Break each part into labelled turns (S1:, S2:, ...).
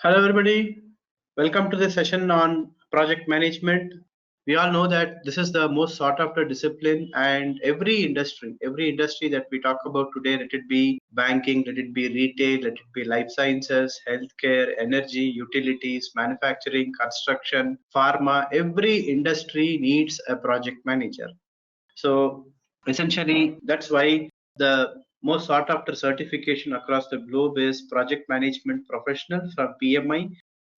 S1: Hello, everybody. Welcome to the session on project management. We all know that this is the most sought after discipline, and every industry that we talk about today, let it be banking, let it be retail, let it be life sciences, healthcare, energy, utilities, manufacturing, construction, pharma, every industry needs a project manager. So essentially, that's why the most sought after certification across the globe is project management professional from PMI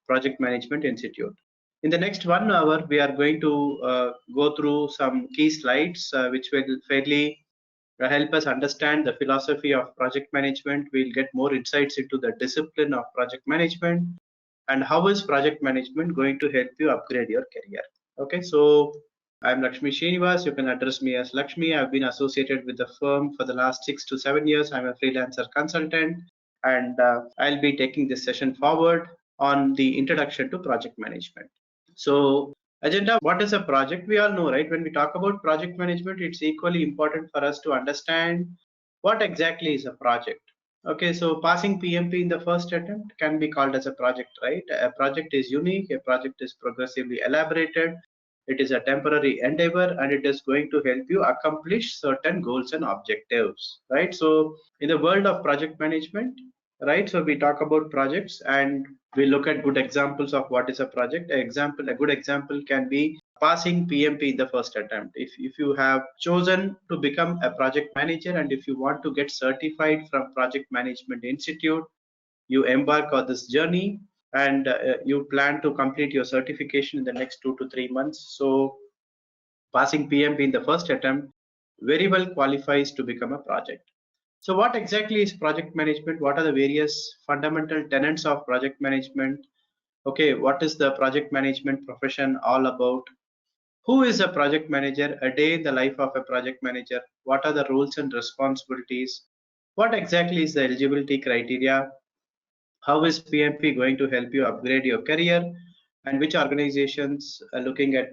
S1: Project Management Institute. In the next 1 hour, we are going to go through some key slides which will fairly help us understand the philosophy of project management. We'll get more insights into the discipline of project management and how is project management going to help you upgrade your career. Okay, so I'm Lakshmi Srinivas. You can address me as Lakshmi. I've been associated with the firm for the last 6 to 7 years. I'm a freelancer consultant, and I'll be taking this session forward on the introduction to project management. So, agenda, what is a project? We all know, right? When we talk about project management, it's equally important for us to understand what exactly is a project. Okay, so passing PMP in the first attempt can be called as a project, right? A project is unique, a project is progressively elaborated, it is a temporary endeavor, and it is going to help you accomplish certain goals and objectives, right? So, in the world of project management, right, so we talk about projects and we look at good examples of what is a project. A good example can be passing PMP in the first attempt. If you have chosen to become a project manager and if you want to get certified from Project Management Institute, you embark on this journey and you plan to complete your certification in the next 2 to 3 months. So passing PMP in the first attempt very well qualifies to become a project. So what exactly is project management? What are the various fundamental tenets of project management? Okay, what is the project management profession all about? Who is a project manager? A day in the life of a project manager. What are the roles and responsibilities? What exactly is the eligibility criteria? How is PMP going to help you upgrade your career? And which organizations are looking at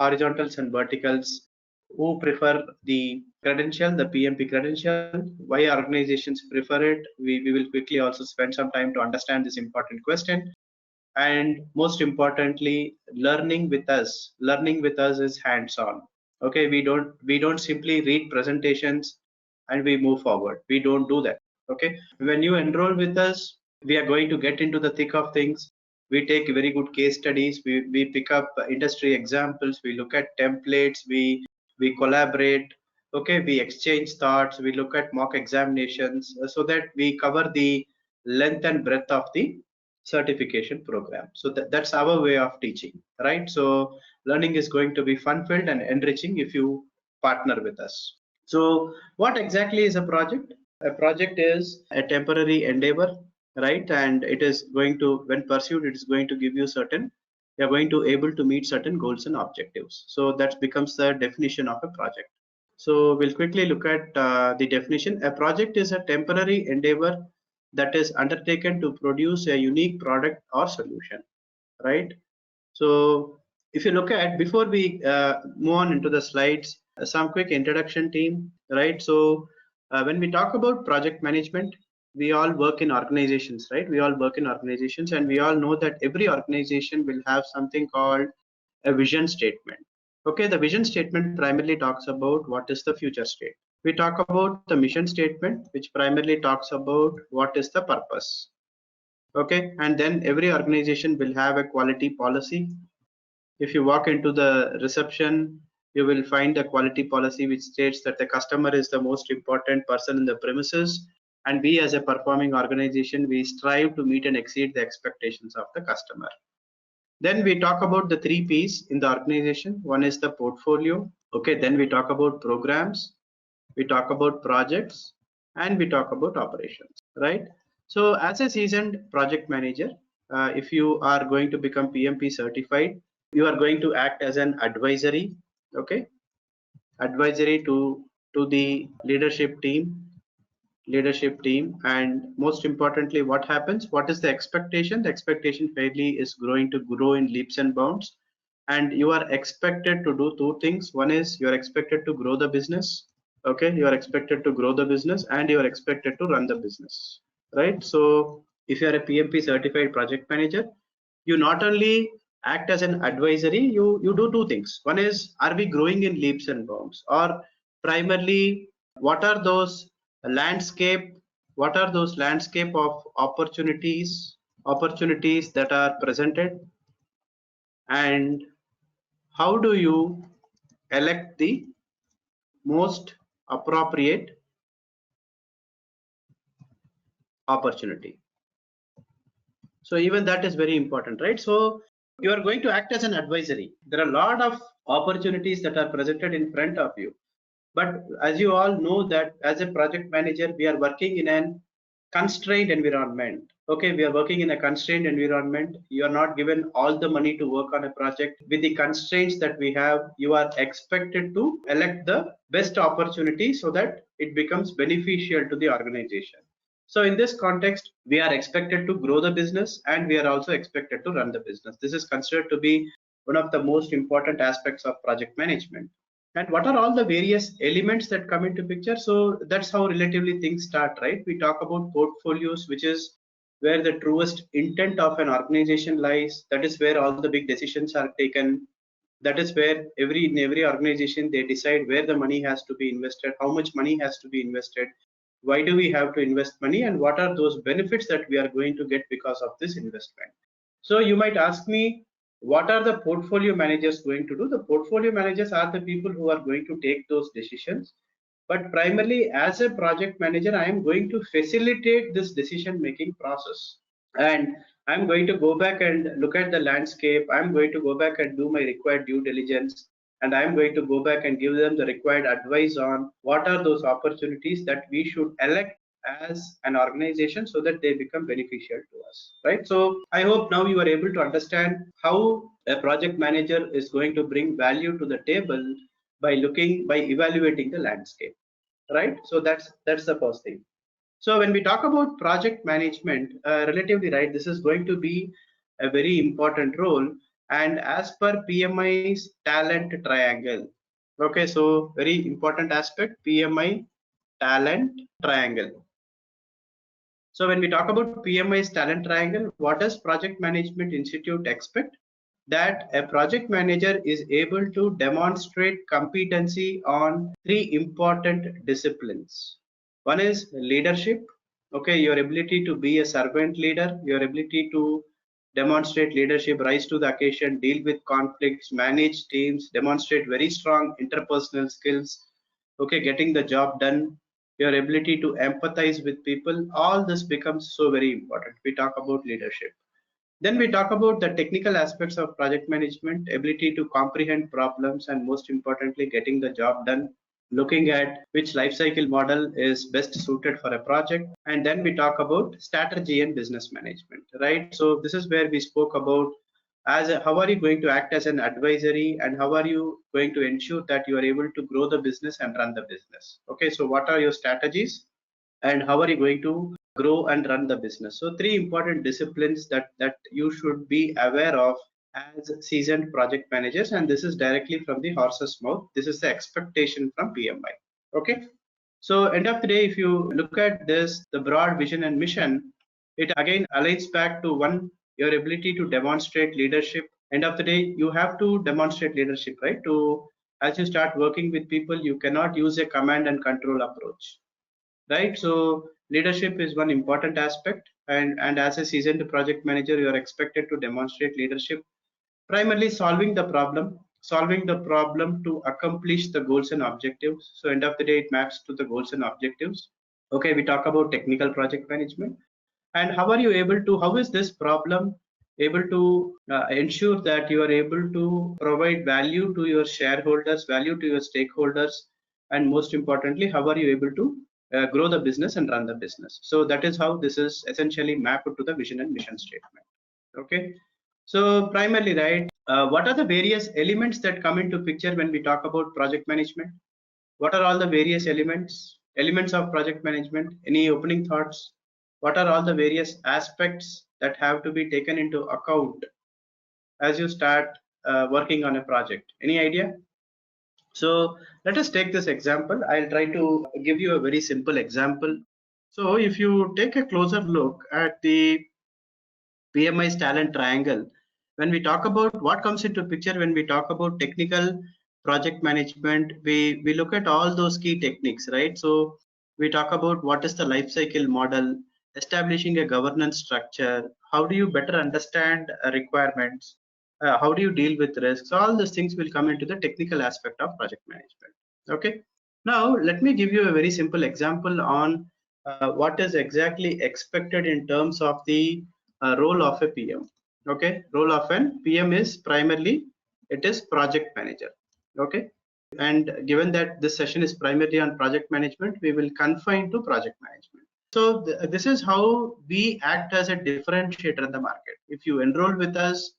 S1: horizontals and verticals? Who prefer the credential, the PMP credential? Why organizations prefer it? We will quickly also spend some time to understand this important question. And most importantly, learning with us is hands on. Okay, we don't simply read presentations and we move forward. We don't do that. Okay, when you enroll with us, we are going to get into the thick of things. We take very good case studies, we pick up industry examples, we look at templates, we collaborate. Okay, we exchange thoughts, we look at mock examinations, so that we cover the length and breadth of the certification program. So that's our way of teaching, right? So learning is going to be fun filled and enriching if you partner with us. So what exactly is a project? A project is a temporary endeavor, right? And it is going to, when pursued, it is going to give you certain, you're going to able to meet certain goals and objectives. So that becomes the definition of a project. So we'll quickly look at the definition. A project is a temporary endeavor that is undertaken to produce a unique product or solution, right? So if you look at, before we move on into the slides, some quick introduction team, right? So when we talk about project management, we all work in organizations, right? We all work in organizations and we all know that every organization will have something called a vision statement. Okay, the vision statement primarily talks about what is the future state. We talk about the mission statement, which primarily talks about what is the purpose. Okay, and then every organization will have a quality policy. If you walk into the reception, you will find a quality policy which states that the customer is the most important person in the premises, and we as a performing organization, we strive to meet and exceed the expectations of the customer. Then we talk about the 3 P's in the organization. One is the portfolio. Okay, then we talk about programs, we talk about projects, and we talk about operations, right? So as a seasoned project manager, if you are going to become PMP certified, you are going to act as an advisory, okay, advisory to the leadership team. And most importantly, what happens, what is the expectation? The expectation fairly is growing to grow in leaps and bounds, and you are expected to do 2 things. One is you are expected to grow the business. Okay, you are expected to grow the business and you are expected to run the business, right? So if you are a PMP certified project manager, you not only act as an advisory, you do two things. One is, are we growing in leaps and bounds? Or primarily, what are those landscape, what are those landscape of opportunities that are presented, and how do you elect the most appropriate opportunity? So even that is very important, right? So you are going to act as an advisory. There are a lot of opportunities that are presented in front of you, but as you all know that as a project manager, we are working in an constrained environment. Okay, we are working in a constrained environment. You are not given all the money to work on a project. With the constraints that we have, you are expected to elect the best opportunity so that it becomes beneficial to the organization. So in this context, we are expected to grow the business and we are also expected to run the business. This is considered to be one of the most important aspects of project management. And what are all the various elements that come into picture? So that's how relatively things start, right? We talk about portfolios, which is where the truest intent of an organization lies. That is where all the big decisions are taken. That is where in every organization they decide where the money has to be invested, how much money has to be invested, why do we have to invest money, and what are those benefits that we are going to get because of this investment. So you might ask me, what are the portfolio managers going to do? The portfolio managers are the people who are going to take those decisions, but primarily as a project manager, I am going to facilitate this decision making process, and I'm going to go back and look at the landscape. I'm going to go back and do my required due diligence, and I'm going to go back and give them the required advice on what are those opportunities that we should elect as an organization so that they become beneficial to us, right? So I hope now you are able to understand how a project manager is going to bring value to the table by evaluating the landscape, right? So that's the first thing. So when we talk about project management, relatively right, this is going to be a very important role. And as per PMI's talent triangle, okay, so very important aspect, PMI talent triangle. So when we talk about PMI's talent triangle, what does Project Management Institute expect? That a project manager is able to demonstrate competency on three important disciplines. One is leadership, okay, your ability to be a servant leader, your ability to demonstrate leadership, rise to the occasion, deal with conflicts, manage teams, demonstrate very strong interpersonal skills, okay, getting the job done, your ability to empathize with people, all this becomes so very important. We talk about leadership. Then we talk about the technical aspects of project management, ability to comprehend problems, and most importantly, getting the job done, looking at which life cycle model is best suited for a project. And then we talk about strategy and business management, right? So this is where we spoke about how are you going to act as an advisory, and how are you going to ensure that you are able to grow the business and run the business. Okay, so what are your strategies and how are you going to grow and run the business? So three important disciplines that you should be aware of as seasoned project managers, and this is directly from the horse's mouth. This is the expectation from PMI. Okay, so end of the day, if you look at this, the broad vision and mission, it again aligns back to one, your ability to demonstrate leadership. End of the day, you have to demonstrate leadership, right? To as you start working with people, you cannot use a command and control approach, right? So leadership is one important aspect, and as a seasoned project manager, you are expected to demonstrate leadership, primarily solving the problem to accomplish the goals and objectives. So end of the day, it maps to the goals and objectives. Okay, we talk about technical project management, and how is this problem able to ensure that you are able to provide value to your shareholders, value to your stakeholders, and most importantly, how are you able to grow the business and run the business? So that is how this is essentially mapped to the vision and mission statement. Okay, so primarily, right, what are the various elements that come into picture when we talk about project management? What are all the various elements of project management? Any opening thoughts? What are all the various aspects that have to be taken into account as you start working on a project? Any idea? So let us take this example. I'll try to give you a very simple example. So if you take a closer look at the PMI's talent triangle, when we talk about what comes into picture, when we talk about technical project management, we look at all those key techniques, right? So we talk about what is the life cycle model, establishing a governance structure, how do you better understand requirements, how do you deal with risks, all these things will come into the technical aspect of project management. Okay, now let me give you a very simple example on what is exactly expected in terms of the role of a PM. Okay, role of an PM is primarily it is project manager. Okay, and given that this session is primarily on project management, we will confine to project management. So this is how we act as a differentiator in the market. If you enroll with us,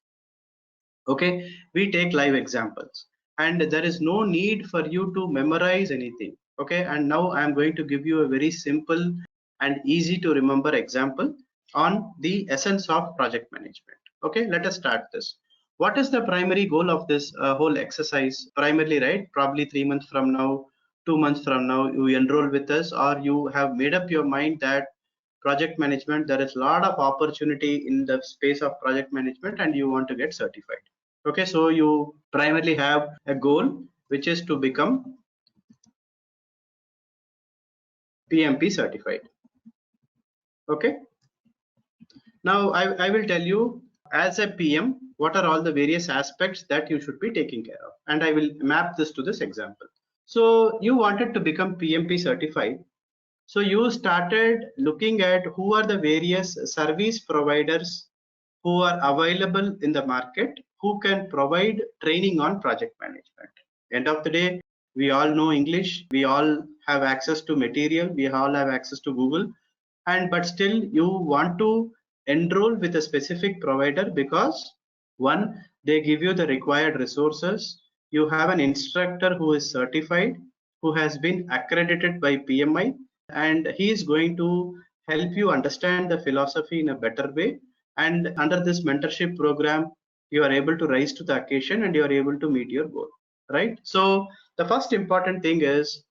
S1: okay, we take live examples and there is no need for you to memorize anything. Okay, and now I am going to give you a very simple and easy to remember example on the essence of project management. Okay, let us start this. What is the primary goal of this whole exercise? Primarily, right, probably 3 months from now, 2 months from now, you enroll with us, or you have made up your mind that project management, there is a lot of opportunity in the space of project management and you want to get certified. Okay, so you primarily have a goal which is to become PMP certified. Okay, now I will tell you as a PM what are all the various aspects that you should be taking care of, and I will map this to this example. So you wanted to become PMP certified, so you started looking at who are the various service providers who are available in the market who can provide training on project management. End of the day, we all know English, we all have access to material, we all have access to Google, and but still you want to enroll with a specific provider because one, they give you the required resources, you have an instructor who is certified, who has been accredited by PMI, and he is going to help you understand the philosophy in a better way. And under this mentorship program, you are able to rise to the occasion and you are able to meet your goal, right? So the first important thing is,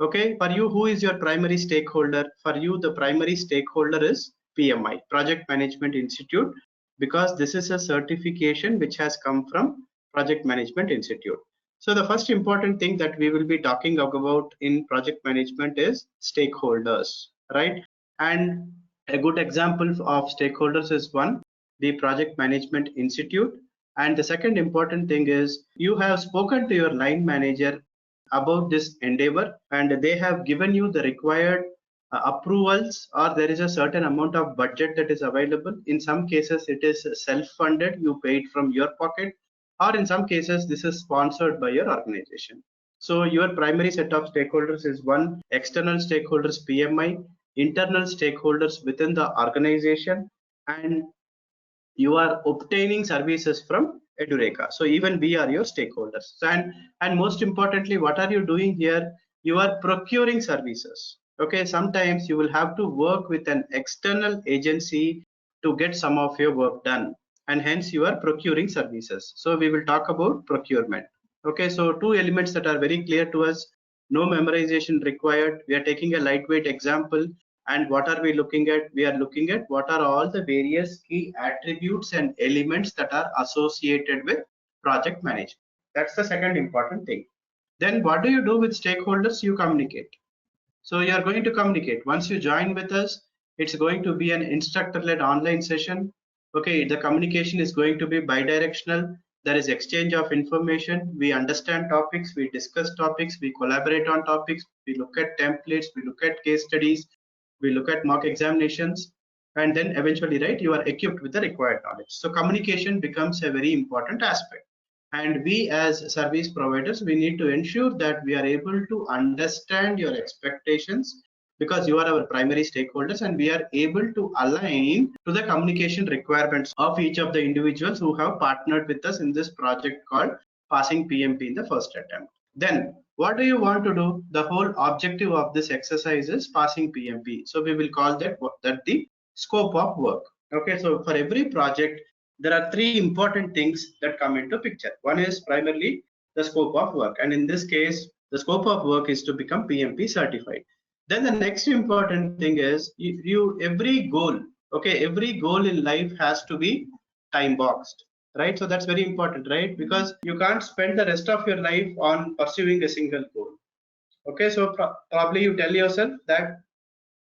S1: okay, for you, who is your primary stakeholder? For you, the primary stakeholder is PMI, Project Management Institute, because this is a certification which has come from Project Management Institute. So the first important thing that we will be talking about in project management is stakeholders, right? And a good example of stakeholders is one, the Project Management Institute. And the second important thing is you have spoken to your line manager about this endeavor and they have given you the required approvals, or there is a certain amount of budget that is available. In some cases it is self-funded, you pay it from your pocket, or in some cases this is sponsored by your organization. So your primary set of stakeholders is one, external stakeholders PMI, internal stakeholders within the organization, and you are obtaining services from Edureka. So even we are your stakeholders. So, and most importantly, what are you doing here? You are procuring services. Okay, sometimes you will have to work with an external agency to get some of your work done, and hence you are procuring services. So we will talk about procurement. Okay, so two elements that are very clear to us. No memorization required. We are taking a lightweight example. And what are we looking at? We are looking at what are all the various key attributes and elements that are associated with project management. That's the second important thing. Then what do you do with stakeholders? You communicate. So you are going to communicate. Once you join with us, it's going to be an instructor-led online session. Okay, the communication is going to be bidirectional. There is exchange of information. We understand topics, we discuss topics, we collaborate on topics, we look at templates, we look at case studies, we look at mock examinations, and then eventually, right, you are equipped with the required knowledge. So communication becomes a very important aspect, and we as service providers, we need to ensure that we are able to understand your expectations because you are our primary stakeholders, and we are able to align to the communication requirements of each of the individuals who have partnered with us in this project called passing PMP in the first attempt. Then what do you want to do? The whole objective of this exercise is passing PMP. So we will call that the scope of work. Okay, so for every project, there are three important things that come into picture. One is primarily the scope of work, and in this case, the scope of work is to become PMP certified. Then the next important thing is every goal, okay, every goal in life has to be time boxed, right? So that's very important, right? Because you can't spend the rest of your life on pursuing a single goal. Okay, so probably you tell yourself that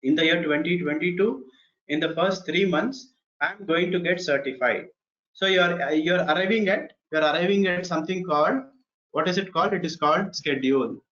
S1: in the year 2022, in the first 3 months, I'm going to get certified. So you're arriving at something called, what is it called? It is called schedule.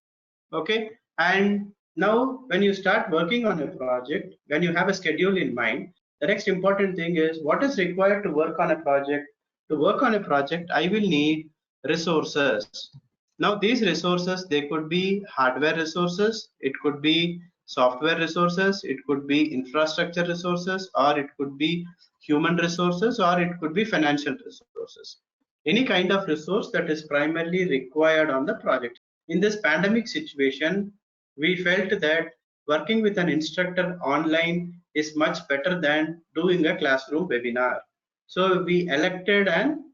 S1: Okay, and now when you start working on a project, when you have a schedule in mind, the next important thing is what is required to work on a project. To work on a project, I will need resources. Now these resources, they could be hardware resources, it could be software resources, it could be infrastructure resources, or it could be human resources, or it could be financial resources. Any kind of resource that is primarily required on the project. In this pandemic situation, we felt that working with an instructor online is much better than doing a classroom webinar. So we elected an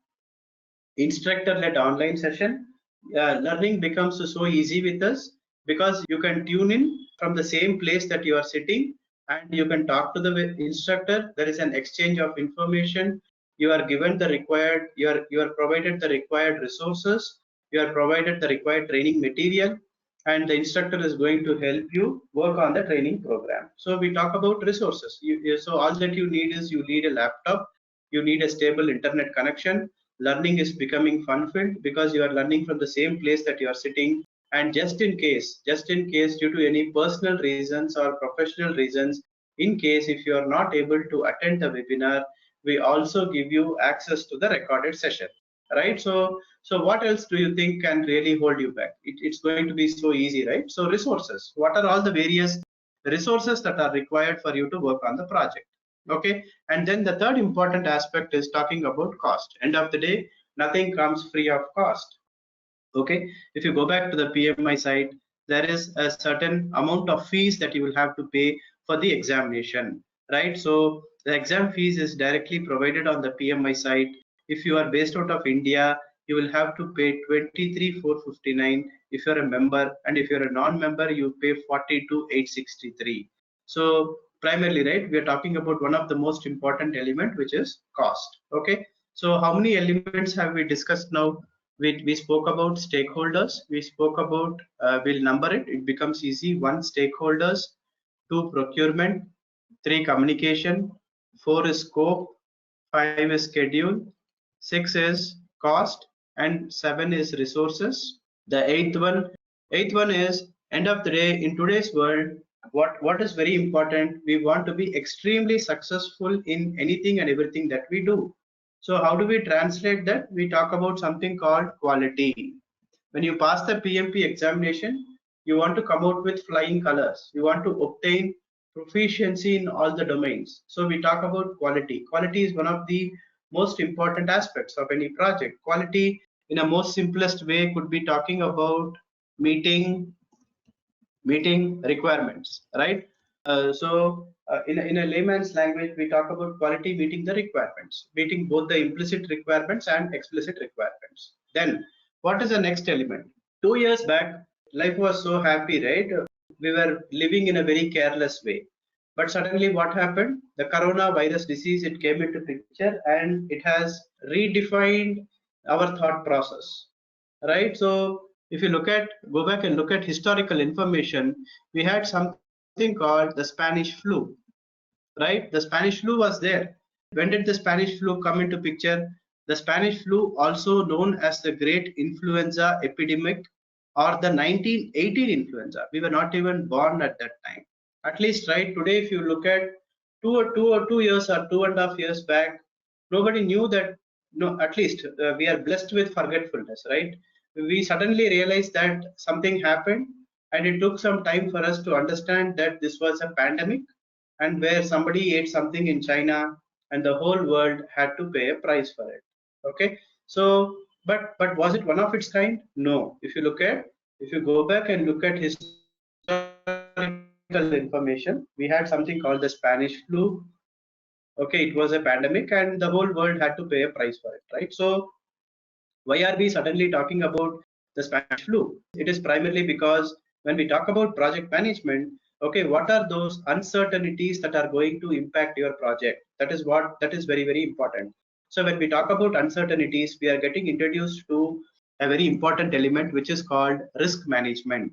S1: instructor-led online session. Learning becomes so easy with us because you can tune in from the same place that you are sitting, and you can talk to the instructor. There is an exchange of information. You are given the required, you are provided the required resources, you are provided the required training material, and the instructor is going to help you work on the training program. So we talk about resources. So all that you need is, you need a laptop, you need a stable internet connection. Learning is becoming fun filled because you are learning from the same place that you are sitting. And just in case, due to any personal reasons or professional reasons, in case if you are not able to attend the webinar, we also give you access to the recorded session, right? So what else do you think can really hold you back? It's going to be so easy, right? So resources, what are all the various resources that are required for you to work on the project? Okay, and then the third important aspect is talking about cost. End of the day, nothing comes free of cost. Okay, if you go back to the PMI site, there is a certain amount of fees that you will have to pay for the examination, right? So the exam fees is directly provided on the PMI site. If you are based out of India, you will have to pay 23,459 if you're a member, and if you're a non-member, you pay 42,863. So primarily, right, we are talking about one of the most important element, which is cost. Okay, so how many elements have we discussed now? We spoke about stakeholders, we spoke about, we'll number it, it becomes easy. 1, stakeholders. 2, procurement. 3, communication. 4 is scope. 5 is schedule. 6 is cost, and 7 is resources. The eighth one is, end of the day, in today's world, what is very important, we want to be extremely successful in anything and everything that we do. So how do we translate that? We talk about something called quality. When you pass the PMP examination, you want to come out with flying colors. You want to obtain proficiency in all the domains. So we talk about quality. Quality is one of the most important aspects of any project. Quality, in a most simplest way, could be talking about meeting requirements, right? In a layman's language, we talk about quality meeting the requirements, meeting both the implicit requirements and explicit requirements. Then what is the next element? 2 years back, life was so happy, right? We were living in a very careless way. But suddenly what happened? The coronavirus disease, it came into picture, and it has redefined our thought process, right? So if you go back and look at historical information, we had something called the Spanish flu, right? The Spanish flu was there. When did the Spanish flu come into picture? The Spanish flu, also known as the Great Influenza Epidemic or the 1918 influenza. We were not even born at that time. At least, right, today, if you look at 2 years or 2.5 years back, nobody knew that. No, at least we are blessed with forgetfulness, right? We suddenly realized that something happened, and it took some time for us to understand that this was a pandemic, and where somebody ate something in China, and the whole world had to pay a price for it. Okay, so but was it one of its kind? No. If you go back and look at historical information, we had something called the Spanish flu. Okay, it was a pandemic, and the whole world had to pay a price for it, right? So why are we suddenly talking about the Spanish flu? It is primarily because when we talk about project management, Okay, what are those uncertainties that are going to impact your project? That is very, very important. So when we talk about uncertainties, we are getting introduced to a very important element which is called risk management.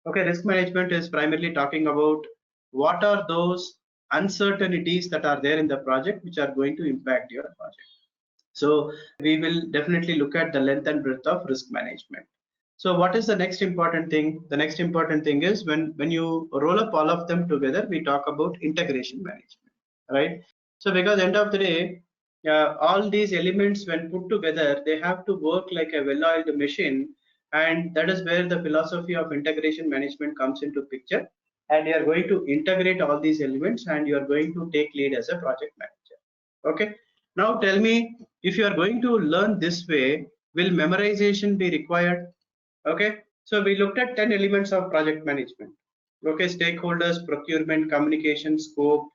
S1: Okay, risk management is primarily talking about what are those uncertainties that are there in the project which are going to impact your project. So we will definitely look at the length and breadth of risk management. So what is the next important thing? The next important thing is when you roll up all of them together, we talk about integration management, right? So because end of the day, all these elements when put together, they have to work like a well-oiled machine, and that is where the philosophy of integration management comes into picture. And you are going to integrate all these elements, and you are going to take lead as a project manager. Okay. Now tell me, if you are going to learn this way, will memorization be required? Okay, so we looked at 10 elements of project management. Okay, stakeholders, procurement, communication, scope,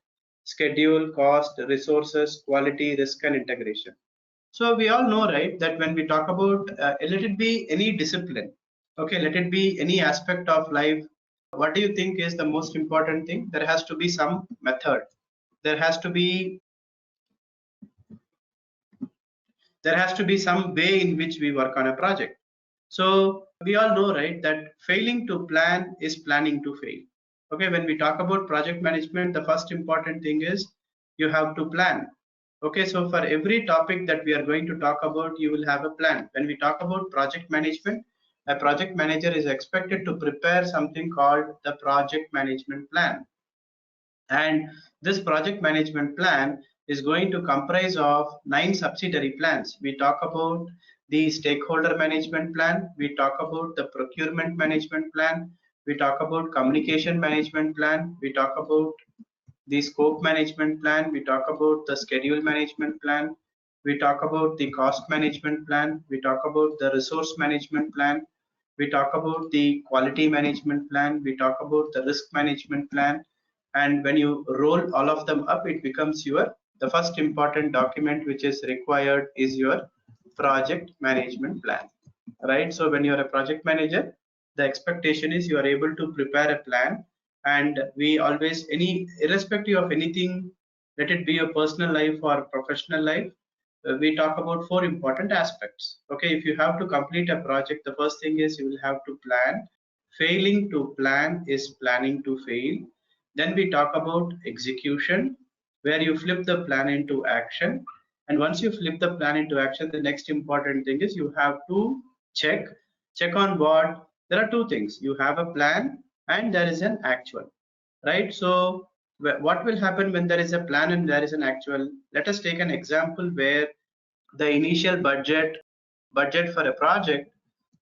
S1: schedule, cost, resources, quality, risk, and integration. So we all know, right, that when we talk about, let it be any discipline, okay, let it be any aspect of life. What do you think is the most important thing? There has to be some method. There has to be some way in which we work on a project. So we all know, right, that failing to plan is planning to fail. Okay, when we talk about project management, the first important thing is you have to plan. Okay, so for every topic that we are going to talk about, you will have a plan. When we talk about project management, a project manager is expected to prepare something called the project management plan. And this project management plan is going to comprise of 9 subsidiary plans. We talk about the stakeholder management plan, we talk about the procurement management plan, we talk about communication management plan, we talk about the scope management plan, we talk about the schedule management plan, we talk about the cost management plan, we talk about the resource management plan, we talk about the quality management plan, we talk about the risk management plan. And when you roll all of them up, it becomes your, the first important document which is required is your project management plan, right? So when you're a project manager, the expectation is you are able to prepare a plan. And we always, any irrespective of anything, let it be your personal life or professional life, we talk about 4 important aspects. Okay, if you have to complete a project, the first thing is you will have to plan. Failing to plan is planning to fail. Then we talk about execution, where you flip the plan into action. And once you flip the plan into action, the next important thing is you have to check. Check on what? There are 2 things. You have a plan and there is an actual, right? So what will happen when there is a plan and there is an actual? Let us take an example where the initial budget for a project,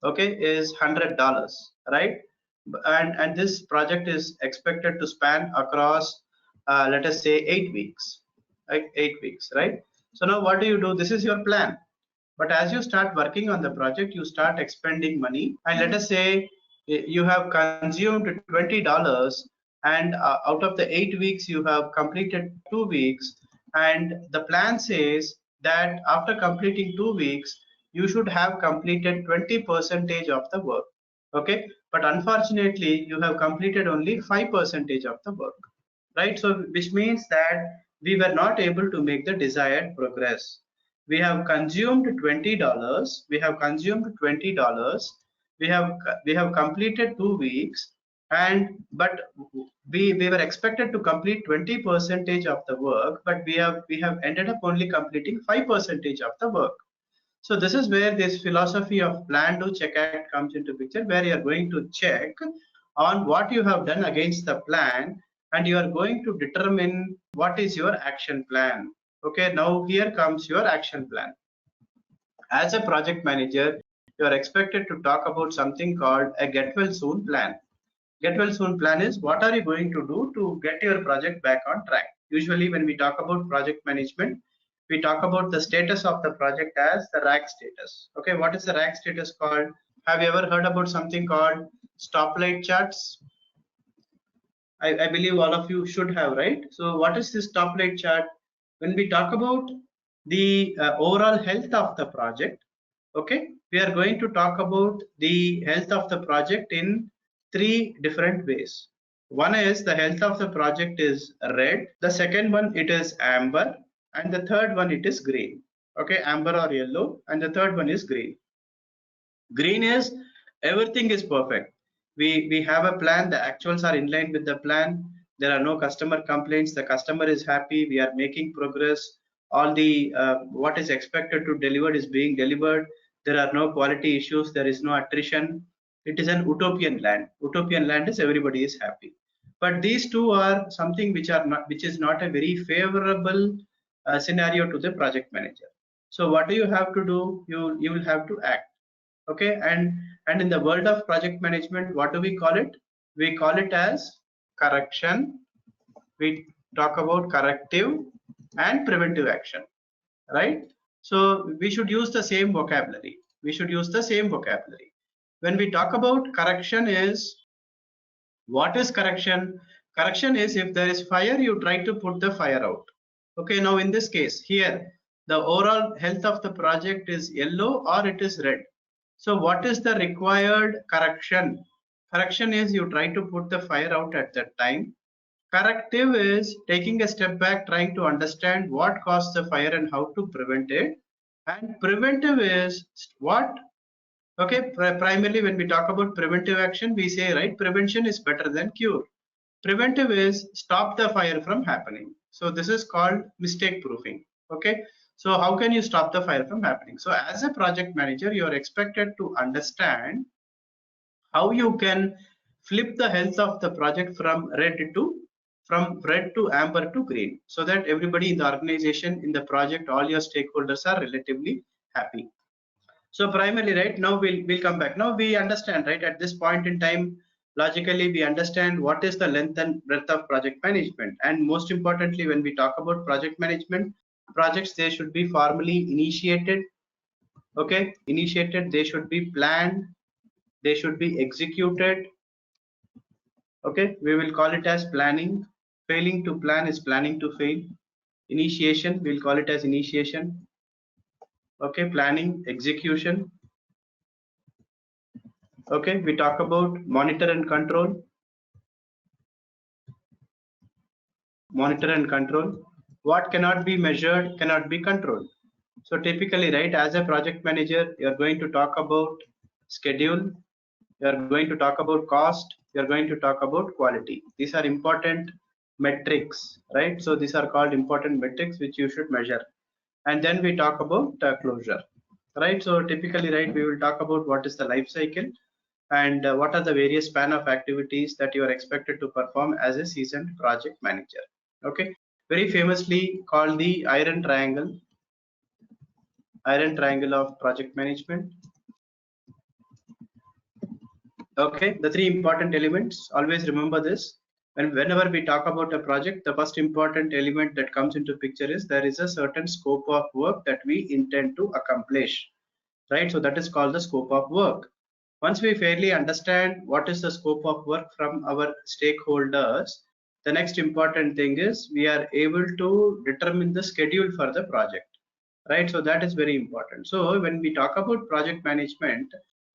S1: okay, is $100, right? And this project is expected to span across, let us say 8 weeks, right? 8 weeks, right? So now what do? This is your plan. But as you start working on the project, you start expending money, and let us say you have consumed $20, and out of the 8 weeks you have completed 2 weeks, and the plan says that after completing 2 weeks you should have completed 20% of the work. Okay, but unfortunately you have completed only 5% of the work, right? So which means that we were not able to make the desired progress. We have consumed $20, we have consumed $20, we have completed 2 weeks, and but we were expected to complete 20% of the work, but we have ended up only completing 5% of the work. So this is where this philosophy of plan, do, check, act comes into picture, where you are going to check on what you have done against the plan, and you are going to determine what is your action plan. Okay, now here comes your action plan. As a project manager, you are expected to talk about something called a get well soon plan. Get well soon plan is what are you going to do to get your project back on track. Usually when we talk about project management, we talk about the status of the project as the RAG status. Okay, what is the RAG status called? Have you ever heard about something called stoplight charts? I believe all of you should have, right? So what is this stoplight chart? When we talk about the overall health of the project, okay, we are going to talk about the health of the project in 3 different ways. One is the health of the project is red. The second one, it is amber. And the third one, it is green. Okay, amber or yellow. And the third one is green. Green is everything is perfect. We have a plan. The actuals are in line with the plan. There are no customer complaints. The customer is happy. We are making progress. All the what is expected to deliver is being delivered. There are no quality issues. There is no attrition. It is an utopian land. Utopian land is everybody is happy. But these two are something which is not a very favorable scenario to the project manager. So what do you have to do? You will have to act. Okay, and in the world of project management, what do we call it? We call it as correction. We talk about corrective and preventive action, right? So we should use the same vocabulary. We should use the same vocabulary. When we talk about correction, is what is correction? Correction is if there is fire, you try to put the fire out. Okay, now in this case here, the overall health of the project is yellow or it is red. So what is the required correction? Correction is you try to put the fire out at that time. Corrective is taking a step back, trying to understand what caused the fire and how to prevent it. And preventive is what? Okay, primarily when we talk about preventive action, we say, right, prevention is better than cure. Preventive is stop the fire from happening. So this is called mistake proofing. Okay, so how can you stop the fire from happening? So as a project manager, you are expected to understand how you can flip the health of the project from red to amber to green, so that everybody in the organization, in the project, all your stakeholders are relatively happy. So primarily, right, now we'll come back. Now we understand, right, at this point in time, logically we understand what is the length and breadth of project management. And most importantly, when we talk about project management, projects, they should be formally initiated. Okay, initiated, they should be planned, they should be executed. Okay, we will call it as planning. Failing to plan is planning to fail. Initiation, we'll call it as initiation. Okay, planning, execution. Okay, we talk about monitor and control. Monitor and control. What cannot be measured cannot be controlled. So typically, right, as a project manager, you're going to talk about schedule, you're going to talk about cost, you're going to talk about quality. These are important metrics, right? So these are called important metrics which you should measure. And then we talk about closure, right? So typically, right, we will talk about what is the life cycle and what are the various span of activities that you are expected to perform as a seasoned project manager. Okay, very famously called the iron triangle of project management. Okay, the three important elements, always remember this. Whenever we talk about a project, the first important element that comes into picture is there is a certain scope of work that we intend to accomplish, right? So that is called the scope of work. Once we fairly understand what is the scope of work from our stakeholders, the next important thing is we are able to determine the schedule for the project, right? So that is very important. So when we talk about project management,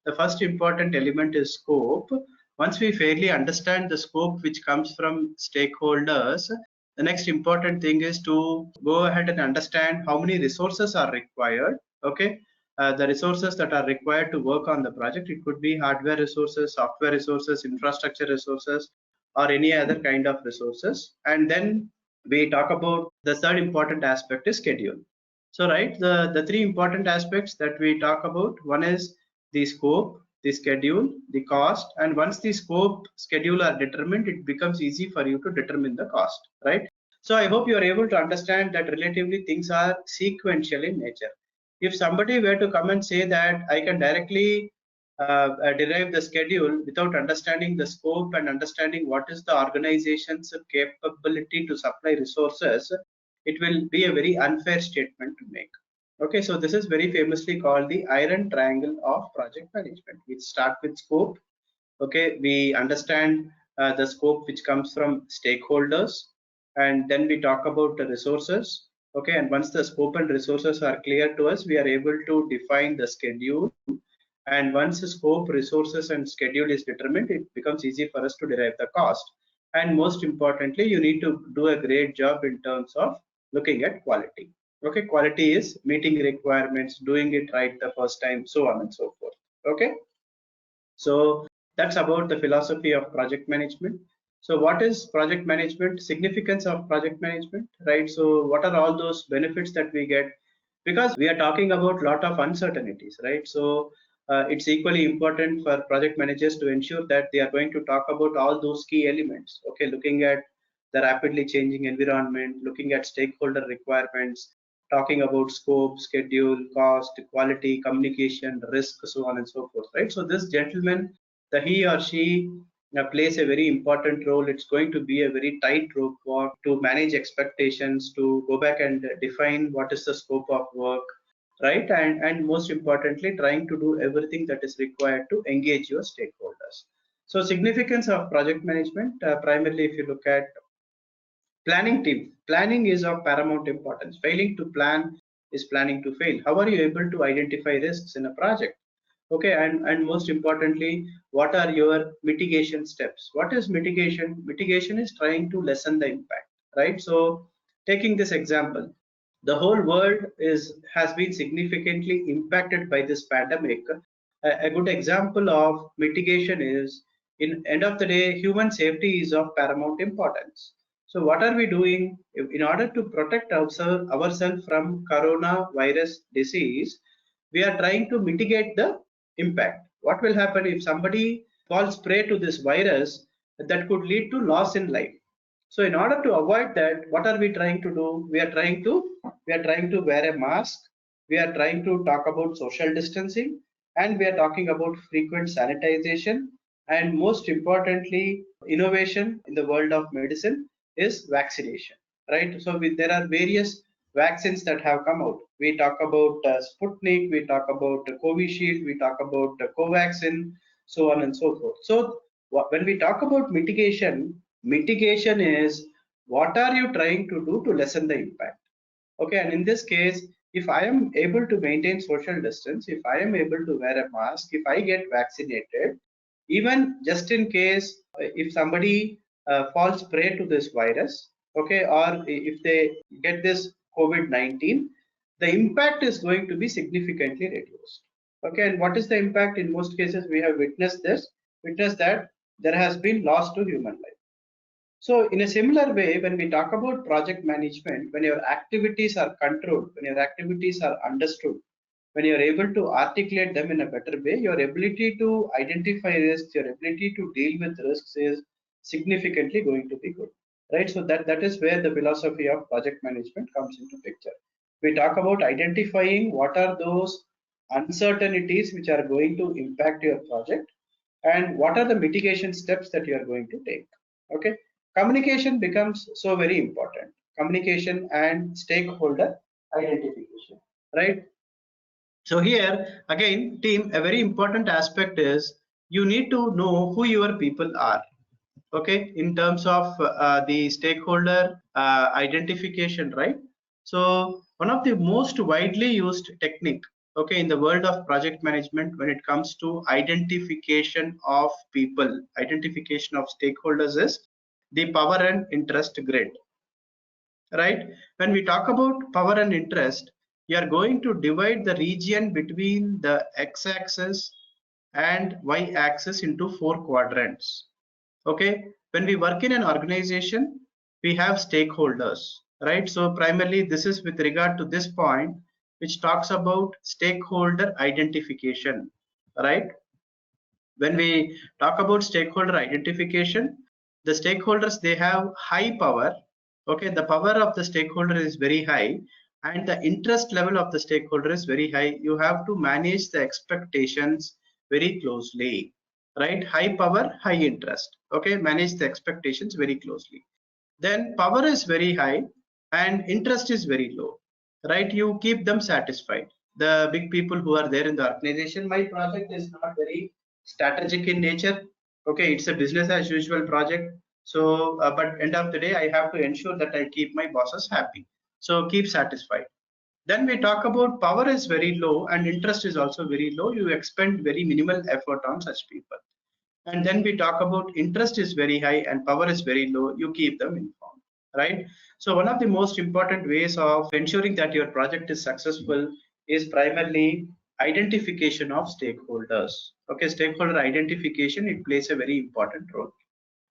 S1: the first important element is scope. Once we fairly understand the scope which comes from stakeholders, the next important thing is to go ahead and understand how many resources are required. Okay, the resources that are required to work on the project. It could be hardware resources, software resources, infrastructure resources, or any other kind of resources. And then we talk about the third important aspect is schedule. So right, the three important aspects that we talk about, one is the scope, the schedule, the cost, and once the scope, schedule are determined, it becomes easy for you to determine the cost, right? So I hope you are able to understand that relatively things are sequential in nature. If somebody were to come and say that I can directly derive the schedule without understanding the scope and understanding what is the organization's capability to supply resources, it will be a very unfair statement to make. Okay, so this is very famously called the iron triangle of project management. We start with scope. Okay, we understand the scope which comes from stakeholders, and then we talk about the resources. Okay, and once the scope and resources are clear to us, we are able to define the schedule. And once the scope, resources, and schedule is determined, it becomes easy for us to derive the cost. and most importantly, you need to do a great job in terms of looking at quality. Okay, quality is meeting requirements, doing it right the first time, so on and so forth. Okay, so that's about the philosophy of project management. So what is project management? Significance of project management, right? So what are all those benefits that we get? Because we are talking about lot of uncertainties, right? So it's equally important for project managers to ensure that they are going to talk about all those key elements. Okay, looking at the rapidly changing environment, looking at stakeholder requirements, talking about scope, schedule, cost, quality, communication, risk, so on and so forth, right? So this gentleman, the he or she plays a very important role. It's going to be a very tight rope walk to manage expectations, to go back and define what is the scope of work, right? And most importantly, trying to do everything that is required to engage your stakeholders. So significance of project management, primarily if you look at planning team. Planning is of paramount importance. Failing to plan is planning to fail. How are you able to identify risks in a project? Okay, and most importantly, what are your mitigation steps? What is mitigation? Mitigation is trying to lessen the impact, right? So taking this example, the whole world has been significantly impacted by this pandemic. A good example of mitigation is, in end of the day, human safety is of paramount importance. So what are we doing in order to protect ourselves from coronavirus disease? We are trying to mitigate the impact. What will happen if somebody falls prey to this virus? That could lead to loss in life. So in order to avoid that, what are we trying to do? We are trying to wear a mask. We are trying to talk about social distancing, and we are talking about frequent sanitization. And most importantly, innovation in the world of medicine is vaccination, right? So there are various vaccines that have come out. We talk about Sputnik, we talk about Covishield, we talk about Covaxin, so on and so forth. So when we talk about mitigation, mitigation is what are you trying to do to lessen the impact? Okay, and in this case, if I am able to maintain social distance, if I am able to wear a mask, if I get vaccinated, even just in case if somebody falls prey to this virus, okay, or if they get this COVID-19, the impact is going to be significantly reduced. Okay, and what is the impact? In most cases, we have witnessed that there has been loss to human life. So in a similar way, when we talk about project management, when your activities are controlled, when your activities are understood, when you're able to articulate them in a better way, your ability to identify risks, your ability to deal with risks is significantly going to be good, right? So that is where the philosophy of project management comes into picture. We talk about identifying what are those uncertainties which are going to impact your project and what are the mitigation steps that you are going to take. Okay, communication becomes so very important. Communication and stakeholder identification, right? So here again, team, a very important aspect is you need to know who your people are. Okay, in terms of the stakeholder identification, right? So one of the most widely used technique, okay, in the world of project management when it comes to identification of people, identification of stakeholders is the power and interest grid, right? When we talk about power and interest, you are going to divide the region between the x-axis and y-axis into 4 quadrants. Okay, when we work in an organization, we have stakeholders, right? So primarily this is with regard to this point which talks about stakeholder identification, right? When we talk about stakeholder identification, the stakeholders, they have high power. Okay, the power of the stakeholder is very high and the interest level of the stakeholder is very high. You have to manage the expectations very closely, right? High power, high interest. Okay, manage the expectations very closely. Then power is very high and interest is very low, right? You keep them satisfied. The big people who are there in the organization, my project is not very strategic in nature. Okay, it's a business as usual project. So but end of the day, I have to ensure that I keep my bosses happy, so keep satisfied. Then we talk about power is very low and interest is also very low. You expend very minimal effort on such people. And then we talk about interest is very high and power is very low, you keep them informed, right? So one of the most important ways of ensuring that your project is successful is primarily identification of stakeholders. Okay, stakeholder identification, it plays a very important role.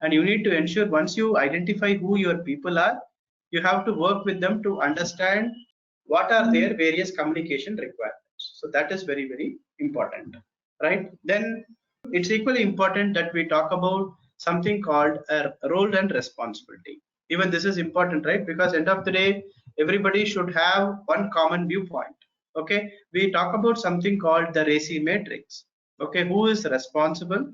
S1: And you need to ensure once you identify who your people are, you have to work with them to understand what are their various communication requirements. So that is very, very important, right? Then it's equally important that we talk about something called a role and responsibility. Even this is important, right? Because end of the day, everybody should have one common viewpoint. Okay, we talk about something called the RACI matrix. Okay, who is responsible,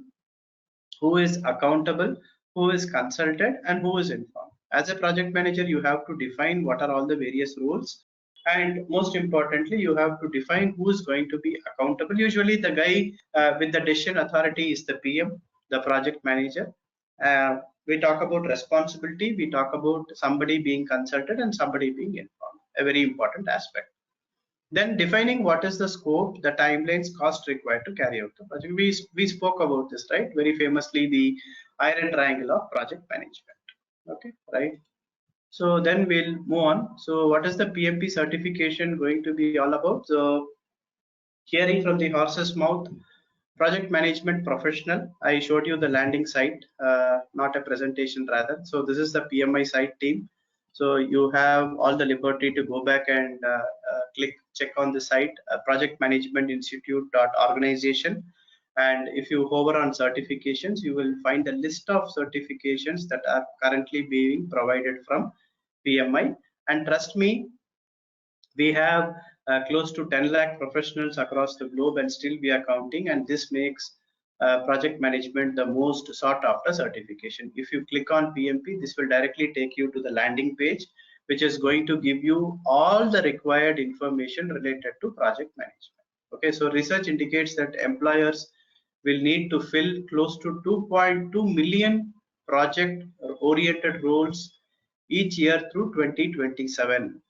S1: who is accountable, who is consulted, and who is informed. As a project manager, you have to define what are all the various roles, and most importantly, you have to define who is going to be accountable. Usually, the guy with the decision authority is the PM, the project manager. We talk about responsibility, we talk about somebody being consulted and somebody being informed, a very important aspect. Then defining what is the scope, the timelines, cost required to carry out the project. We spoke about this, right? Very famously, the iron triangle of project management. Okay, right? So then we'll move on. So what is the PMP certification going to be all about? So hearing from the horse's mouth, project management professional. I showed you the landing site, not a presentation rather. So this is the PMI site team. So you have all the liberty to go back and check on the site, project management institute.organization. And if you hover on certifications, you will find a list of certifications that are currently being provided from PMI. And trust me, we have close to 10 lakh professionals across the globe, and still we are counting, and this makes project management the most sought after certification. If you click on PMP, this will directly take you to the landing page, which is going to give you all the required information related to project management. Okay, so research indicates that employers will need to fill close to 2.2 million project oriented roles each year through 2027.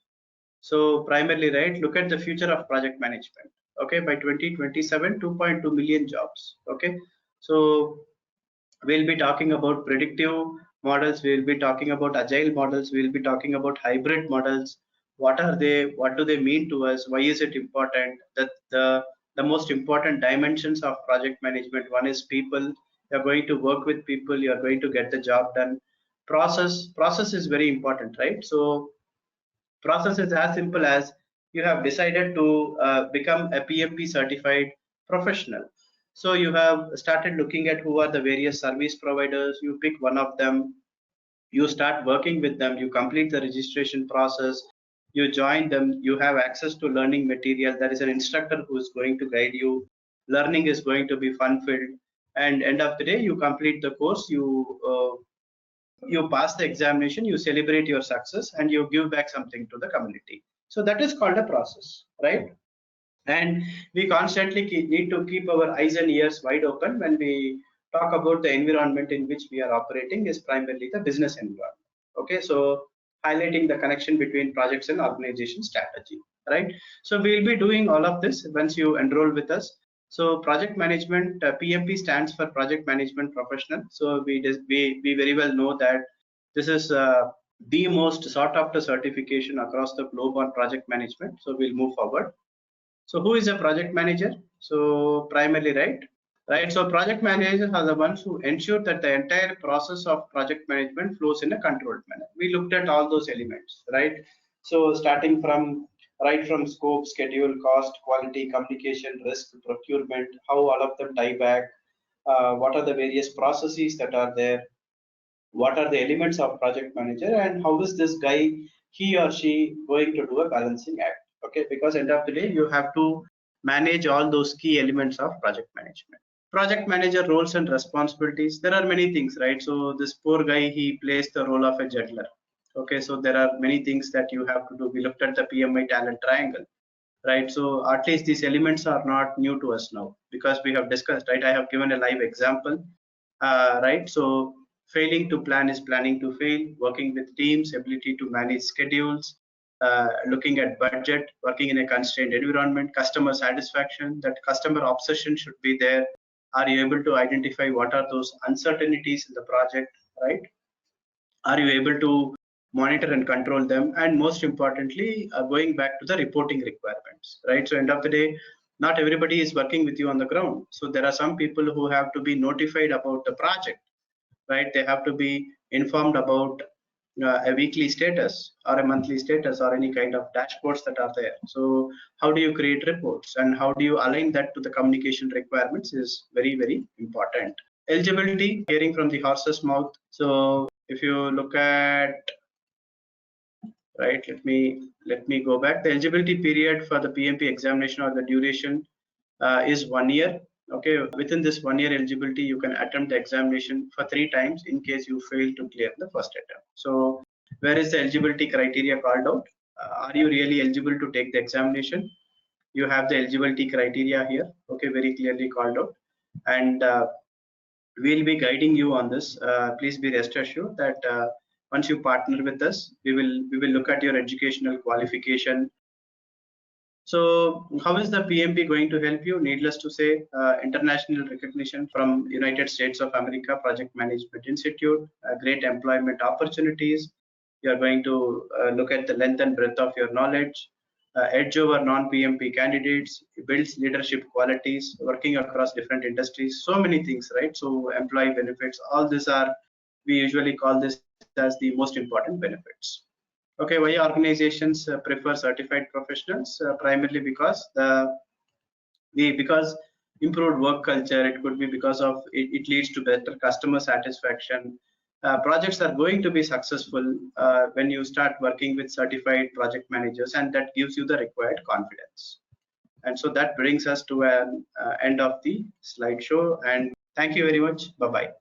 S1: So primarily, right, look at the future of project management. Okay, by 2027, 2.2 million jobs. Okay, so we'll be talking about predictive models, we'll be talking about agile models, we'll be talking about hybrid models. What are they? What do they mean to us? Why is it important? That the most important dimensions of project management. One is people. You're going to work with people. You're going to get the job done. Process is very important, right? So process is as simple as you have decided to become a PMP certified professional. So you have started looking at who are the various service providers, you pick one of them, you start working with them, you complete the registration process, you join them, you have access to learning material, there is an instructor who is going to guide you, learning is going to be fun filled, and end of the day you complete the course, you pass the examination, you celebrate your success, and you give back something to the community. So that is called a process, right? And we constantly need to keep our eyes and ears wide open when we talk about the environment in which we are operating is primarily the business environment. Okay, so highlighting the connection between projects and organization strategy, right? So we'll be doing all of this once you enroll with us. So project management, PMP stands for project management professional. So we very well know that this is the most sought after certification across the globe on project management. So we'll move forward. So who is a project manager? So primarily, right. So project managers are the ones who ensure that the entire process of project management flows in a controlled manner. We looked at all those elements, right? So starting from right from scope, schedule, cost, quality, communication, risk, procurement, how all of them tie back, what are the various processes that are there, what are the elements of project manager, and how is this guy, he or she, going to do a balancing act. Okay, because end of the day you have to manage all those key elements of project management. Project manager roles and responsibilities, there are many things, right? So this poor guy, he plays the role of a juggler. Okay, so there are many things that you have to do. We looked at the PMI talent triangle, right? So at least these elements are not new to us now because we have discussed, right? I have given a live example, right? So failing to plan is planning to fail, working with teams, ability to manage schedules, looking at budget, working in a constrained environment, customer satisfaction, that customer obsession should be there, Are you able to identify what are those uncertainties in the project, right? Are you able to monitor and control them? And most importantly, going back to the reporting requirements, right? So end of the day, not everybody is working with you on the ground. So there are some people who have to be notified about the project, right? They have to be informed about a weekly status or a monthly status or any kind of dashboards that are there. So how do you create reports and how do you align that to the communication requirements is very, very important. Eligibility, hearing from the horse's mouth. So if you look at, right, let me go back. The eligibility period for the PMP examination or the duration is 1 year. Okay, within this 1 year eligibility, you can attempt the examination for 3 times in case you fail to clear the first attempt. So where is the eligibility criteria called out? Are you really eligible to take the examination? You have the eligibility criteria here, okay, very clearly called out. And we'll be guiding you on this. Please be rest assured that once you partner with us, we will look at your educational qualification. So how is the PMP going to help you? Needless to say, international recognition from United States of America Project Management Institute, great employment opportunities. You are going to look at the length and breadth of your knowledge, edge over non-PMP candidates, builds leadership qualities, working across different industries, so many things, right? So employee benefits, all these are, we usually call this as the most important benefits. Okay, why organizations prefer certified professionals? Primarily because improved work culture. It could be because of it leads to better customer satisfaction. Projects are going to be successful when you start working with certified project managers, and that gives you the required confidence. And so that brings us to an end of the slideshow. And thank you very much. Bye bye.